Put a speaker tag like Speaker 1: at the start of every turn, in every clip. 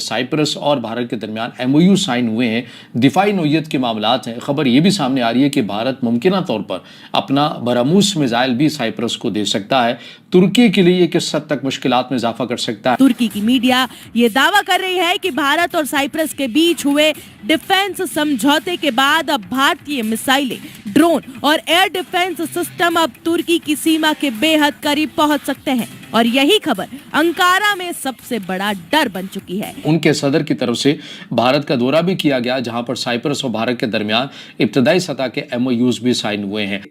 Speaker 1: Cyprus और भारत के दरमियान MOU साइन हुए हैं, दिफाई नोयत के मामलात हैं। खबर ये भी सामने आ रही है कि भारत मुमकिना तौर पर अपना बरामूस मिसाइल भी साइप्रस को दे सकता है। तुर्की के लिए ये किस हद तक मुश्किलात में इजाफा कर सकता है?
Speaker 2: तुर्की की मीडिया ये दावा कर रही है कि भारत और साइप्रस के बीच हुए डिफेंस समझौते के बाद अब भारतीय मिसाइलें, ड्रोन और एयर डिफेंस सिस्टम अब तुर्की की सीमा के बेहद करीब पहुंच सकते हैं और यही खबर अंकारा में सबसे बड़ा डर बन चुकी है।
Speaker 1: उनके सदर की तरफ से भारत का दौरा भी किया गया, जहां पर साइप्रस और भारत के दरमियान इब्तदाई सतह के MOUs भी साइन हुए हैं।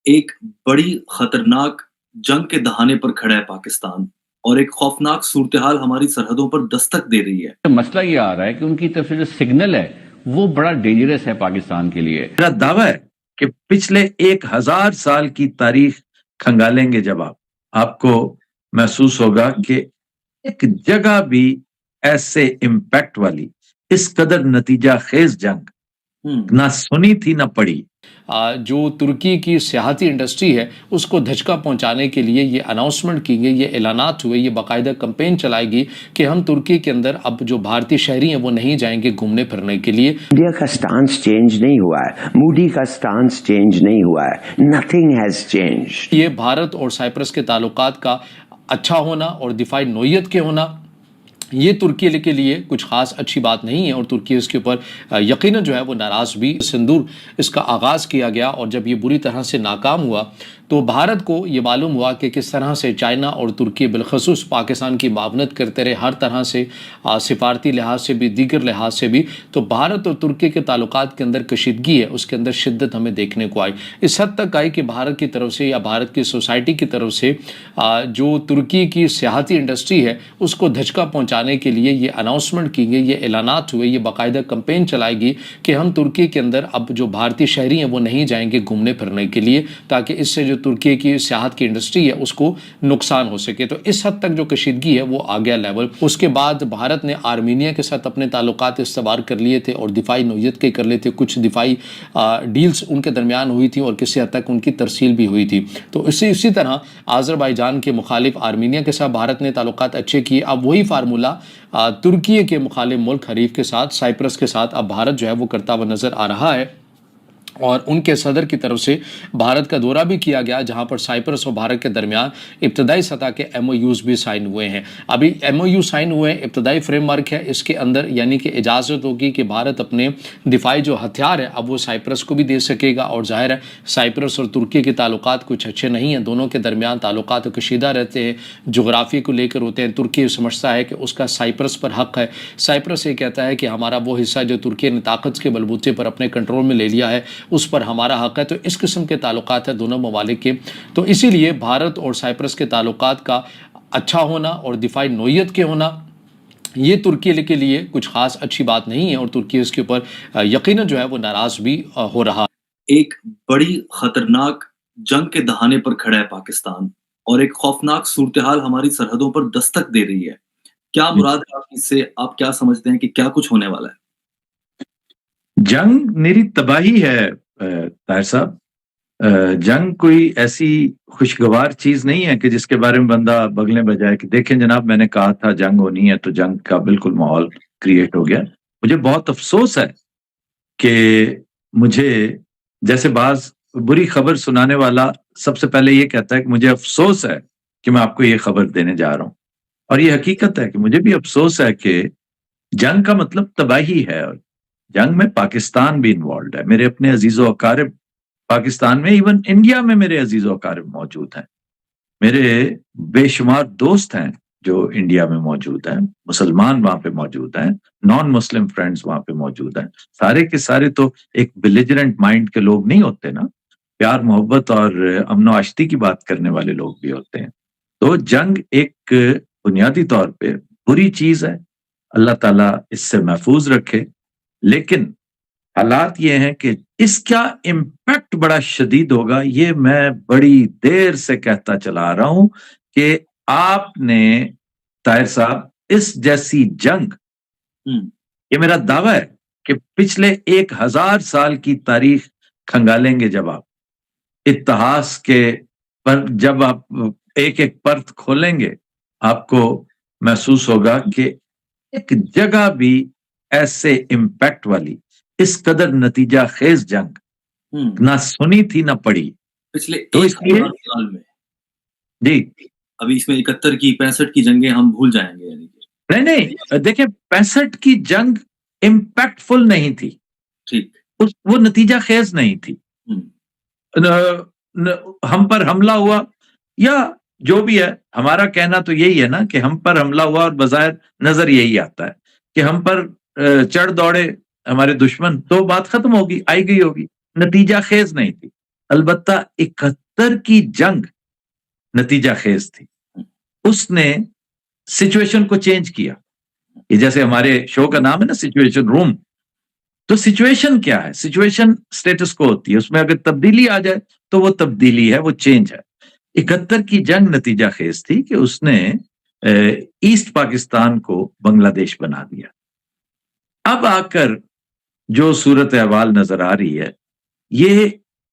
Speaker 3: एक बड़ी खतरनाक जंग के दहाने पर खड़ा है पाकिस्तान और एक खौफनाक सूरत-ए-हाल हमारी सरहदों पर दस्तक दे रही है।
Speaker 4: मसला ये आ रहा है कि उनकी तरफ से जो सिग्नल है वो बड़ा डेंजरस है पाकिस्तान के लिए।
Speaker 5: मेरा दावा है कि पिछले 1000 साल की तारीख खंगालेंगे जब आपको महसूस होगा कि एक जगह भी ऐसे इम्पैक्ट वाली इस कदर नतीजा खेज जंग ना सुनी थी ना पड़ी।
Speaker 1: जो तुर्की की सियाहती इंडस्ट्री है उसको धचका पहुंचाने के लिए ये अनाउंसमेंट की गई, ये ऐलानात हुए, ये बाकायदा कैंपेन चलाएगी कि हम तुर्की के अंदर अब जो भारतीय शहरी हैं वो नहीं जाएंगे घूमने फिरने के लिए।
Speaker 6: इंडिया का स्टांस चेंज नहीं हुआ है, मूडी का स्टांस चेंज नहीं हुआ है, नथिंग हैज चेंज्ड।
Speaker 1: ये भारत और साइप्रस के ताल्लुकात का अच्छा होना और दिफाई नोयत के होना, ये तुर्की के लिए कुछ खास अच्छी बात नहीं है और तुर्की इसके ऊपर यकीनन जो है वो नाराज़ भी। सिंदूर इसका आगाज़ किया गया और जब ये बुरी तरह से नाकाम हुआ तो भारत को ये मालूम हुआ कि किस तरह से चाइना और तुर्की बिलखसूस पाकिस्तान की मावनत करते रहे, हर तरह से सिफारती लिहाज से भी, दीगर लिहाज से भी। तो भारत और तुर्की के ताल्लुकात के अंदर कशीदगी है, उसके अंदर शिद्दत हमें देखने को आई। इस हद तक आई कि भारत की तरफ से या भारत की सोसाइटी की तरफ से जो तुर्की की सियाहती इंडस्ट्री है उसको धचका पहुँचाने के लिए ये अनाउंसमेंट की गई, ये ऐलानात हुए, ये बाकायदा कैंपेन चलाएगी कि हम तुर्की के अंदर अब जो भारतीय शहरी हैं वो नहीं जाएंगे घूमने फिरने के लिए, ताकि इससे जो तुर्की की सियाहत की इंडस्ट्री है उसको नुकसान हो सके। तो इस हद तक जो कशीदगी है वो आ गया लेवल। उसके बाद भारत ने आर्मीनिया के साथ अपने ताल्लुकात इस्तवार कर लिए थे और दिफाई नोयत के कर लिए थे, कुछ दिफाई डील्स उनके दरमियान हुई थी और किसी हद तक उनकी तरसील भी हुई थी। तो इसी तरह आज़रबाईजान के मुखालिफ आर्मीनिया के साथ भारत ने ताल्लुकात अच्छे किए। अब वही फार्मूला तुर्की के मुखालिफ मुल्क हरीफ के साथ, साइप्रस के साथ अब भारत जो है वो करता हुआ नजर आ रहा है और उनके सदर की तरफ से भारत का दौरा भी किया गया, जहां पर साइप्रस और भारत के दरमियान इब्तदाई सतह के MOUs भी साइन हुए हैं। अभी MOU साइन हुए हैं, इब्तदाई फ्रेमवर्क है, इसके अंदर यानी कि इजाज़त होगी कि भारत अपने दिफाई जो हथियार है अब वो साइप्रस को भी दे सकेगा। और जाहिर है साइप्रस और तुर्की के ताल्लुकात कुछ अच्छे नहीं हैं, दोनों के दरमियान ताल्लुकात कशीदा रहते हैं, जोग्राफी को लेकर होते हैं। तुर्की समझता है कि उसका साइप्रस पर हक़ है, साइप्रस ये कहता है कि हमारा वो हिस्सा जो तुर्की ने ताकत के बलबूते पर अपने कंट्रोल में ले लिया है उस पर हमारा हक है। तो इस किस्म के ताल्लुकात है दोनों ममालिक के। तो इसीलिए भारत और साइप्रस के ताल्लुकात का अच्छा होना और दिफाई नोयत के होना, ये तुर्की के लिए कुछ खास अच्छी बात नहीं है और तुर्की इसके ऊपर यकीनन जो है वो नाराज़ भी हो रहा है।
Speaker 3: एक बड़ी खतरनाक जंग के दहाने पर खड़ा है पाकिस्तान और एक खौफनाक सूरत-ए-हाल हमारी सरहदों पर दस्तक दे रही है। क्या मुराद है आपकी इससे? आप क्या समझते हैं कि क्या कुछ होने वाला है?
Speaker 5: जंग मेरी तबाही है ताहिर साहब। जंग कोई ऐसी खुशगवार चीज नहीं है कि जिसके बारे में बंदा बगलें बजाए कि देखें जनाब मैंने कहा था जंग होनी है, तो जंग का बिल्कुल माहौल क्रिएट हो गया। मुझे बहुत अफसोस है कि मुझे जैसे बाज बुरी खबर सुनाने वाला सबसे पहले ये कहता है कि मुझे अफसोस है कि मैं आपको ये खबर देने जा रहा हूं, और ये हकीकत है कि मुझे भी अफसोस है कि जंग का मतलब तबाही है और जंग में पाकिस्तान भी इन्वॉल्व है। मेरे अपने अजीजो अकारिब पाकिस्तान में, इवन इंडिया में मेरे अजीजो अकारिब मौजूद हैं। मेरे बेशुमार दोस्त हैं जो इंडिया में मौजूद हैं, मुसलमान वहां पे मौजूद हैं, नॉन मुस्लिम फ्रेंड्स वहां पे मौजूद हैं। सारे के सारे तो एक बिलिजरेंट माइंड के लोग नहीं होते ना, प्यार मोहब्बत और अमन आश्ती की बात करने वाले लोग भी होते हैं। तो जंग एक बुनियादी तौर पे बुरी चीज है, अल्लाह ताला इससे महफूज रखे। लेकिन हालात ये हैं कि इसका इम्पैक्ट बड़ा शदीद होगा। ये मैं बड़ी देर से कहता चला रहा हूं कि आपने ताहिर साहब इस जैसी जंग, ये मेरा दावा है कि पिछले 1000 साल की तारीख खंगालेंगे जब आप इतिहास के पर, जब आप एक एक परत खोलेंगे आपको महसूस होगा कि ایک جگہ بھی ایسے امپیکٹ والی اس قدر نتیجہ خیز جنگ نہ سنی تھی نہ پڑھی.
Speaker 3: پچھلے
Speaker 5: تو اس لیے
Speaker 3: سال میں
Speaker 5: جی
Speaker 3: ابھی اس میں 71 کی 65 کی جنگیں ہم بھول جائیں گے یعنی کہ
Speaker 5: نہیں دیکھیں 65 کی جنگ امپیکٹ فل نہیں تھی,
Speaker 3: ٹھیک
Speaker 5: وہ نتیجہ خیز نہیں تھی. ہم پر حملہ ہوا یا جو بھی ہے, ہمارا کہنا تو یہی ہے نا کہ ہم پر حملہ ہوا اور بظاہر نظر یہی آتا ہے کہ ہم پر چڑھ دوڑے ہمارے دشمن تو بات ختم ہوگی, آئی گئی ہوگی, نتیجہ خیز نہیں تھی. البتہ 71 کی جنگ نتیجہ خیز تھی. اس نے سچویشن کو چینج کیا. یہ جیسے ہمارے شو کا نام ہے نا سچویشن روم, تو سچویشن کیا ہے؟ سچویشن سٹیٹس کو ہوتی ہے, اس میں اگر تبدیلی آ جائے تو وہ تبدیلی ہے, وہ چینج ہے. 71 کی جنگ نتیجہ خیز تھی کہ اس نے ایسٹ پاکستان کو بنگلہ دیش بنا دیا. اب آ کر جو صورت احوال نظر آ رہی ہے یہ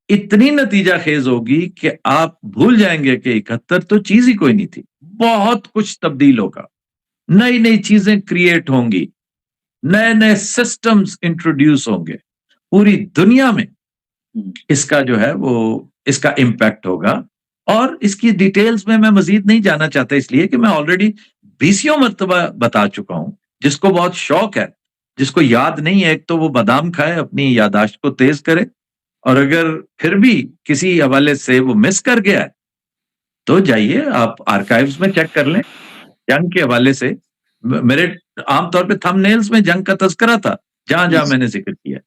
Speaker 5: اتنی نتیجہ خیز ہوگی کہ آپ بھول جائیں گے کہ 71 تو چیز ہی کوئی نہیں تھی. بہت کچھ تبدیل ہوگا, نئی نئی چیزیں کریٹ ہوں گی, نئے نئے سسٹمز انٹروڈیوس ہوں گے, پوری دنیا میں اس کا جو ہے وہ اس کا امپیکٹ ہوگا. اور اس کی ڈیٹیلز میں مزید نہیں جانا چاہتا, اس لیے کہ میں آلریڈی 20 مرتبہ بتا چکا ہوں. جس کو بہت شوق ہے, جس کو یاد نہیں ہے, ایک تو وہ بادام کھائے, اپنی یاداشت کو تیز کرے, اور اگر پھر بھی کسی حوالے سے وہ مس کر گیا ہے تو جائیے آپ آرکائیوز میں چیک کر لیں. جنگ کے حوالے سے میرے عام طور پہ تھم نیلز میں جنگ کا تذکرہ تھا جہاں جہاں میں نے ذکر کیا.